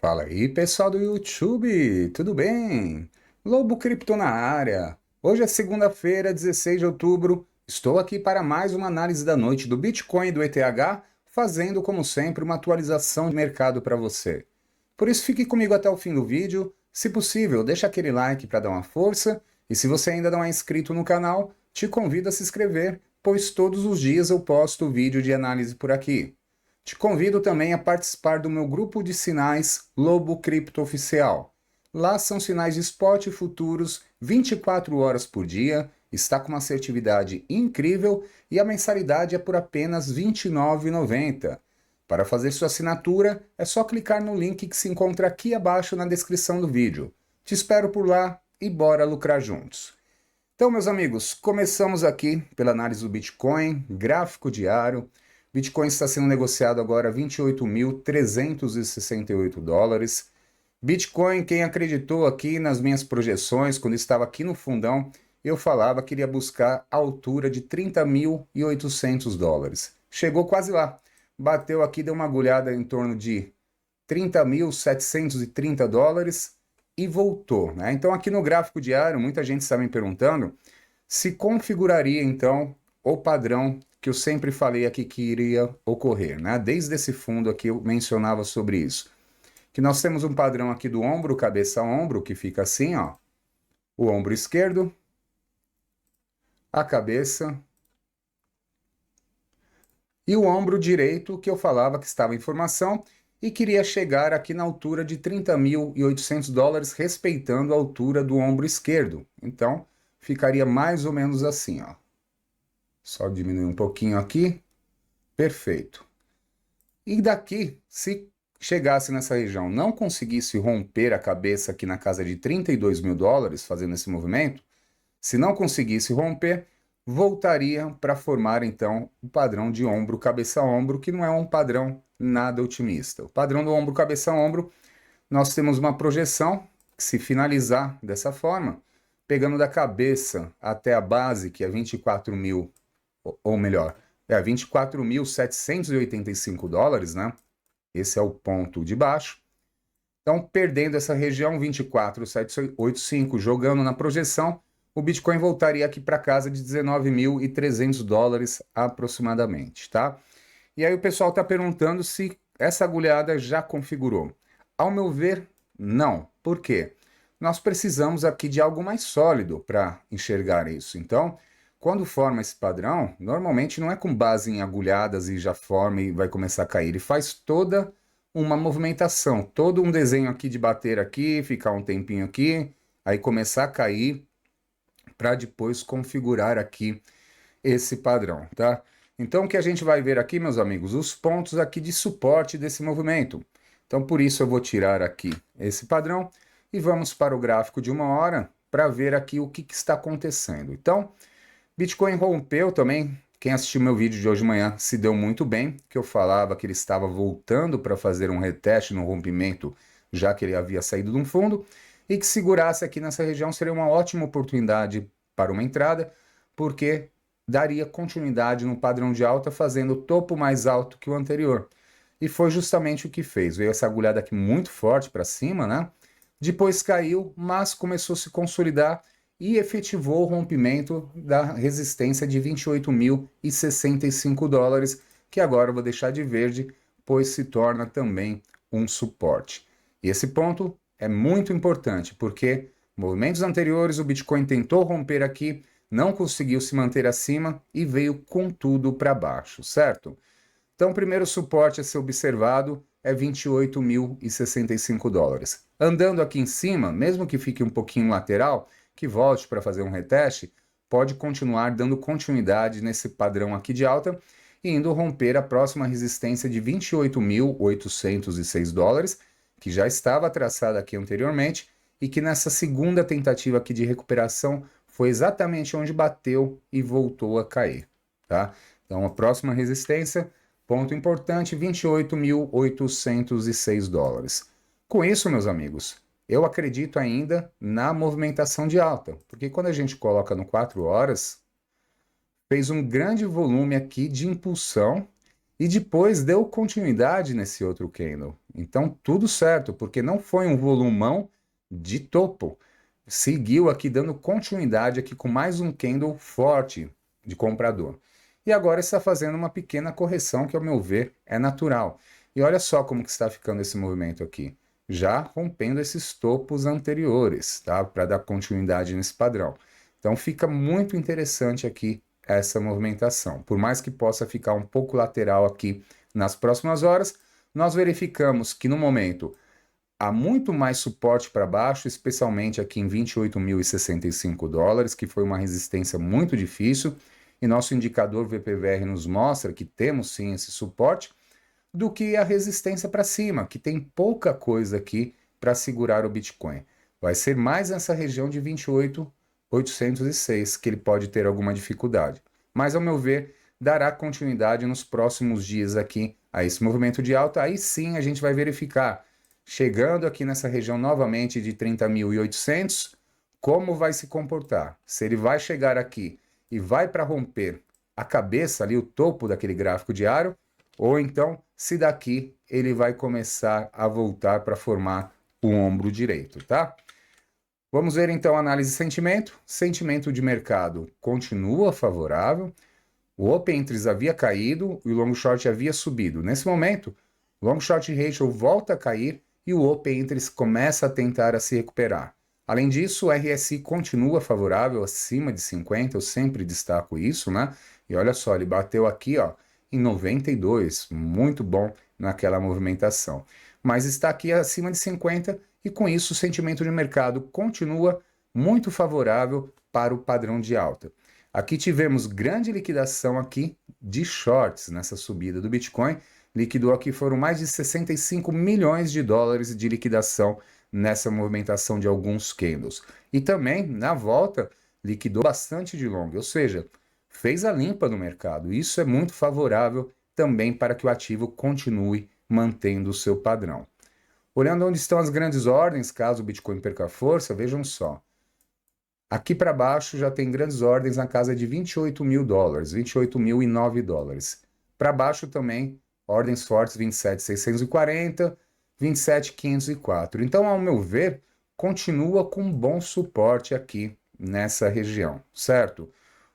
Fala aí, pessoal do YouTube, tudo bem? Lobo Cripto na área. Hoje é segunda-feira, 16 de outubro. Estou aqui para mais uma análise da noite do Bitcoin e do ETH, fazendo, como sempre, uma atualização de mercado para você. Por isso, fique comigo até o fim do vídeo. Se possível, deixa aquele like para dar uma força. E se você ainda não é inscrito no canal, te convido a se inscrever, pois todos os dias eu posto vídeo de análise por aqui. Te convido também a participar do meu grupo de sinais Lobo Cripto Oficial. Lá são sinais de spot e futuros 24 horas por dia, está com uma assertividade incrível e a mensalidade é por apenas R$ 29,90. Para fazer sua assinatura, é só clicar no link que se encontra aqui abaixo na descrição do vídeo. Te espero por lá e bora lucrar juntos. Então, meus amigos, começamos aqui pela análise do Bitcoin, gráfico diário. Bitcoin está sendo negociado agora a 28.368 dólares. Bitcoin, quem acreditou aqui nas minhas projeções, quando estava aqui no fundão, eu falava que iria buscar a altura de 30.800 dólares. Chegou quase lá. Bateu aqui, deu uma agulhada em torno de 30.730 dólares e voltou, né? Então aqui no gráfico diário, muita gente está me perguntando se configuraria então o padrão que eu sempre falei aqui que iria ocorrer, né? Desde esse fundo aqui eu mencionava sobre isso. Que nós temos um padrão aqui do ombro, cabeça a ombro, que fica assim, ó. O ombro esquerdo, a cabeça e o ombro direito, que eu falava que estava em formação e queria chegar aqui na altura de 30.800 dólares, respeitando a altura do ombro esquerdo. Então, ficaria mais ou menos assim, ó. Só diminuir um pouquinho aqui. Perfeito. E daqui, se chegasse nessa região, não conseguisse romper a cabeça aqui na casa de 32 mil dólares, fazendo esse movimento, se não conseguisse romper, voltaria para formar então o padrão de ombro, cabeça, ombro, que não é um padrão nada otimista. O padrão do ombro, cabeça, ombro, nós temos uma projeção que, se finalizar dessa forma, pegando da cabeça até a base, que é 24 mil, ou melhor, 24.785 dólares, né? Esse é o ponto de baixo. Então, perdendo essa região 24.785, jogando na projeção, o Bitcoin voltaria aqui para casa de 19.300 dólares aproximadamente, tá? E aí o pessoal está perguntando se essa agulhada já configurou. Ao meu ver, não. Por quê? Nós precisamos aqui de algo mais sólido para enxergar isso. Então, quando forma esse padrão, normalmente não é com base em agulhadas e já forma e vai começar a cair. Ele faz toda uma movimentação, todo um desenho aqui de bater aqui, ficar um tempinho aqui, aí começar a cair para depois configurar aqui esse padrão, tá? Então, o que a gente vai ver aqui, meus amigos, os pontos aqui de suporte desse movimento. Então, por isso eu vou tirar aqui esse padrão e vamos para o gráfico de 1 hora para ver aqui o que está acontecendo. Então, Bitcoin rompeu também. Quem assistiu meu vídeo de hoje de manhã se deu muito bem, que eu falava que ele estava voltando para fazer um reteste no rompimento, já que ele havia saído de um fundo, e que segurasse aqui nessa região seria uma ótima oportunidade para uma entrada, porque daria continuidade no padrão de alta, fazendo o topo mais alto que o anterior. E foi justamente o que fez. Veio essa agulhada aqui muito forte para cima, né? Depois caiu, mas começou a se consolidar e efetivou o rompimento da resistência de 28.065 dólares, que agora eu vou deixar de verde, pois se torna também um suporte. E esse ponto é muito importante, porque movimentos anteriores o Bitcoin tentou romper aqui, não conseguiu se manter acima e veio com tudo para baixo, certo? Então, o primeiro suporte a ser observado é 28.065 dólares. Andando aqui em cima, mesmo que fique um pouquinho lateral, que volte para fazer um reteste, pode continuar dando continuidade nesse padrão aqui de alta e indo romper a próxima resistência de 28.806 dólares, que já estava traçada aqui anteriormente e que nessa segunda tentativa aqui de recuperação foi exatamente onde bateu e voltou a cair, tá? Então, a próxima resistência, ponto importante, 28.806 dólares. Com isso, meus amigos, eu acredito ainda na movimentação de alta, porque quando a gente coloca no 4 horas, fez um grande volume aqui de impulsão e depois deu continuidade nesse outro candle. Então, tudo certo, porque não foi um volumão de topo. Seguiu aqui dando continuidade aqui com mais um candle forte de comprador. E agora está fazendo uma pequena correção que, ao meu ver, é natural. E olha só como que está ficando esse movimento aqui. Já rompendo esses topos anteriores, tá? Para dar continuidade nesse padrão. Então fica muito interessante aqui essa movimentação. Por mais que possa ficar um pouco lateral aqui nas próximas horas, nós verificamos que no momento há muito mais suporte para baixo, especialmente aqui em 28.065 dólares, que foi uma resistência muito difícil, e nosso indicador VPVR nos mostra que temos sim esse suporte, do que a resistência para cima, que tem pouca coisa aqui para segurar o Bitcoin. Vai ser mais nessa região de 28.806 que ele pode ter alguma dificuldade. Mas, ao meu ver, dará continuidade nos próximos dias aqui a esse movimento de alta. Aí sim a gente vai verificar, chegando aqui nessa região novamente de 30.800, como vai se comportar. Se ele vai chegar aqui e vai para romper a cabeça ali, o topo daquele gráfico diário, ou então, se daqui ele vai começar a voltar para formar o ombro direito, tá? Vamos ver então a análise de sentimento. Sentimento de mercado continua favorável. O Open Interest havia caído e o Long Short havia subido. Nesse momento, o Long Short Ratio volta a cair e o Open Interest começa a tentar se recuperar. Além disso, o RSI continua favorável, acima de 50, eu sempre destaco isso, né? E olha só, ele bateu aqui, ó, em 92, muito bom naquela movimentação. Mas está aqui acima de 50 e com isso o sentimento de mercado continua muito favorável para o padrão de alta. Aqui tivemos grande liquidação aqui de shorts nessa subida do Bitcoin. Liquidou aqui, foram mais de 65 milhões de dólares de liquidação nessa movimentação de alguns candles. E também, na volta, liquidou bastante de long, ou seja, fez a limpa no mercado. Isso é muito favorável também para que o ativo continue mantendo o seu padrão. Olhando onde estão as grandes ordens, caso o Bitcoin perca força, vejam só. Aqui para baixo já tem grandes ordens na casa de 28 mil dólares, 28.009 dólares. Para baixo também, ordens fortes 27.640, 27.504. Então, ao meu ver, continua com bom suporte aqui nessa região, certo?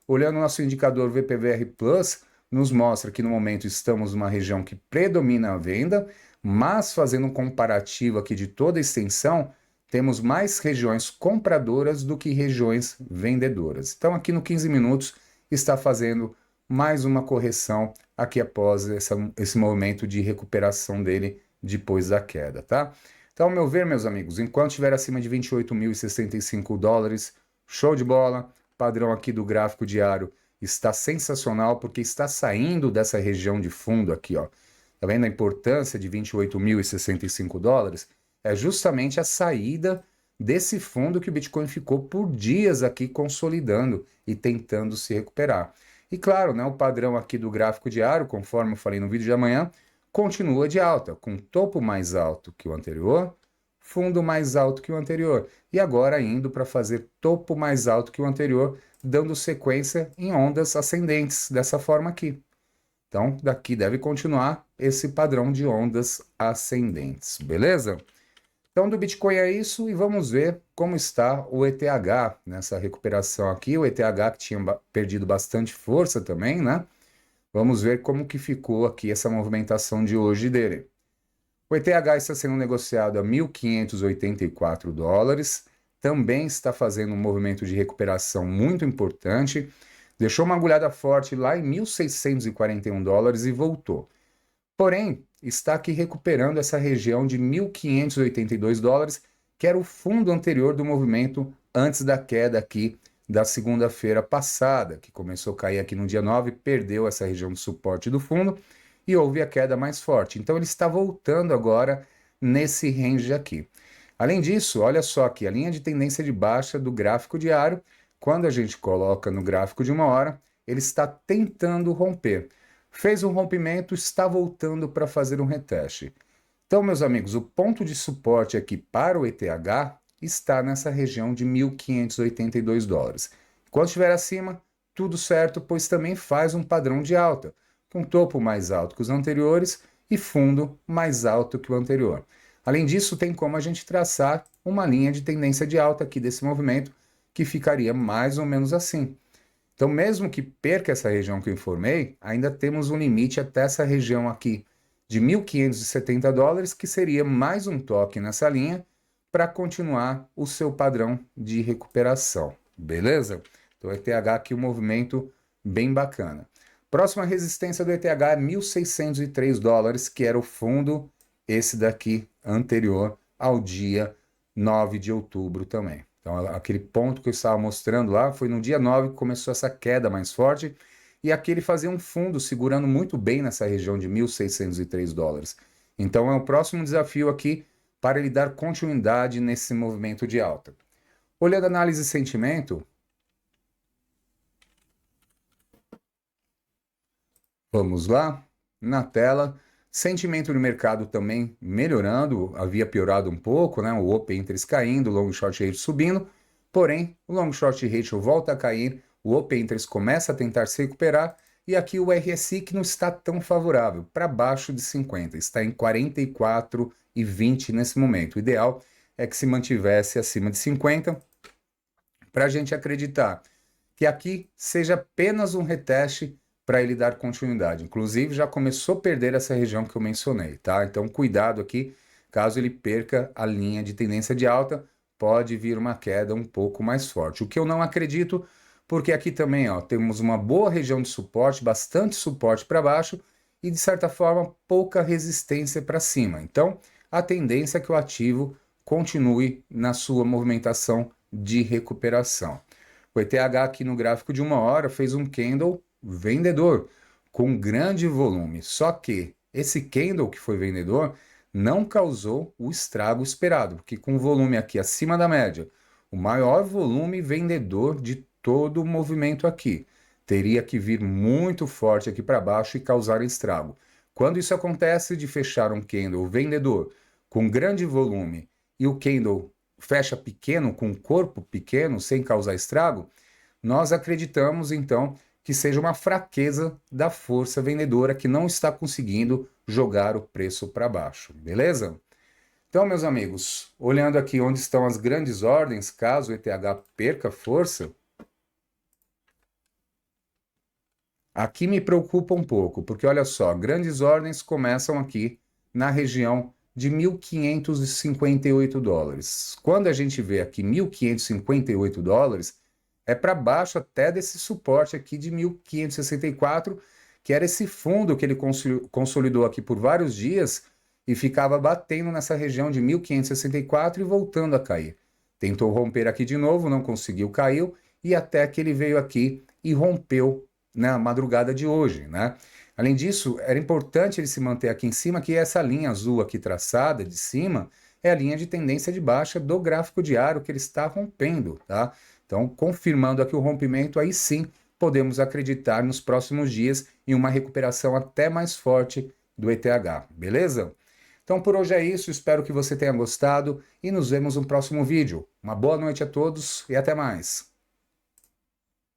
Olhando o nosso indicador VPVR Plus, nos mostra que no momento estamos numa região que predomina a venda, mas fazendo um comparativo aqui de toda a extensão, temos mais regiões compradoras do que regiões vendedoras. Então, aqui no 15 minutos, está fazendo mais uma correção aqui após esse movimento de recuperação dele depois da queda, tá? Então, ao meu ver, meus amigos, enquanto estiver acima de 28.065 dólares, show de bola. Padrão aqui do gráfico diário está sensacional, porque está saindo dessa região de fundo aqui, ó. Tá vendo a importância de 28.065 dólares? É justamente a saída desse fundo que o Bitcoin ficou por dias aqui consolidando e tentando se recuperar. E claro, né, o padrão aqui do gráfico diário, conforme eu falei no vídeo de amanhã, continua de alta, com topo mais alto que o anterior, fundo mais alto que o anterior, e agora indo para fazer topo mais alto que o anterior, dando sequência em ondas ascendentes, dessa forma aqui. Então, daqui deve continuar esse padrão de ondas ascendentes, beleza? Então, do Bitcoin é isso, e vamos ver como está o ETH nessa recuperação aqui. O ETH que tinha perdido bastante força também, né? Vamos ver como que ficou aqui essa movimentação de hoje dele. O ETH está sendo negociado a 1.584 dólares, também está fazendo um movimento de recuperação muito importante, deixou uma agulhada forte lá em 1.641 dólares e voltou. Porém, está aqui recuperando essa região de 1.582 dólares, que era o fundo anterior do movimento antes da queda aqui da segunda-feira passada, que começou a cair aqui no dia 9, perdeu essa região de suporte do fundo e houve a queda mais forte. Então ele está voltando agora nesse range aqui. Além disso, olha só aqui, a linha de tendência de baixa do gráfico diário, quando a gente coloca no gráfico de 1 hora, ele está tentando romper. Fez um rompimento, está voltando para fazer um reteste. Então, meus amigos, o ponto de suporte aqui para o ETH está nessa região de 1.582 dólares. Quando estiver acima, tudo certo, pois também faz um padrão de alta. com topo mais alto que os anteriores e fundo mais alto que o anterior. Além disso, tem como a gente traçar uma linha de tendência de alta aqui desse movimento, que ficaria mais ou menos assim. Então, mesmo que perca essa região que eu informei, ainda temos um limite até essa região aqui de $1.570, que seria mais um toque nessa linha para continuar o seu padrão de recuperação, beleza? Então, o ETH aqui um movimento bem bacana. Próxima resistência do ETH é $1.603, que era o fundo, esse daqui anterior ao dia 9 de outubro também. Então, aquele ponto que eu estava mostrando lá foi no dia 9 que começou essa queda mais forte, e aqui ele fazia um fundo segurando muito bem nessa região de $1.603. Então, é o próximo desafio aqui para ele dar continuidade nesse movimento de alta. Olhando a análise de sentimento, vamos lá, na tela, sentimento de mercado também melhorando, havia piorado um pouco, né? O Open Interest caindo, o Long Short Rate subindo, porém, o Long Short Rate volta a cair, o Open Interest começa a tentar se recuperar, e aqui o RSI que não está tão favorável, para baixo de 50, está em 44,20 nesse momento. O ideal é que se mantivesse acima de 50, para a gente acreditar que aqui seja apenas um reteste para ele dar continuidade. Inclusive, já começou a perder essa região que eu mencionei, tá? Então, cuidado aqui, caso ele perca a linha de tendência de alta, pode vir uma queda um pouco mais forte. O que eu não acredito, porque aqui também, ó, temos uma boa região de suporte, bastante suporte para baixo e, de certa forma, pouca resistência para cima. Então, a tendência é que o ativo continue na sua movimentação de recuperação. O ETH aqui no gráfico de 1 hora fez um candle vendedor com grande volume, só que esse candle que foi vendedor não causou o estrago esperado, porque com o volume aqui acima da média, o maior volume vendedor de todo o movimento aqui, teria que vir muito forte aqui para baixo e causar estrago. Quando isso acontece de fechar um candle vendedor com grande volume e o candle fecha pequeno, com corpo pequeno, sem causar estrago, nós acreditamos então que seja uma fraqueza da força vendedora que não está conseguindo jogar o preço para baixo, beleza? Então, meus amigos, olhando aqui onde estão as grandes ordens, caso o ETH perca força, aqui me preocupa um pouco, porque olha só, grandes ordens começam aqui na região de $1.558. Quando a gente vê aqui $1.558, é para baixo até desse suporte aqui de 1.564, que era esse fundo que ele consolidou aqui por vários dias e ficava batendo nessa região de 1.564 e voltando a cair. Tentou romper aqui de novo, não conseguiu, caiu, e até que ele veio aqui e rompeu na madrugada de hoje, né? Além disso, era importante ele se manter aqui em cima, que essa linha azul aqui traçada de cima é a linha de tendência de baixa do gráfico diário que ele está rompendo, tá? Então, confirmando aqui o rompimento, aí sim podemos acreditar nos próximos dias em uma recuperação até mais forte do ETH, beleza? Então, por hoje é isso, espero que você tenha gostado e nos vemos no próximo vídeo. Uma boa noite a todos e até mais!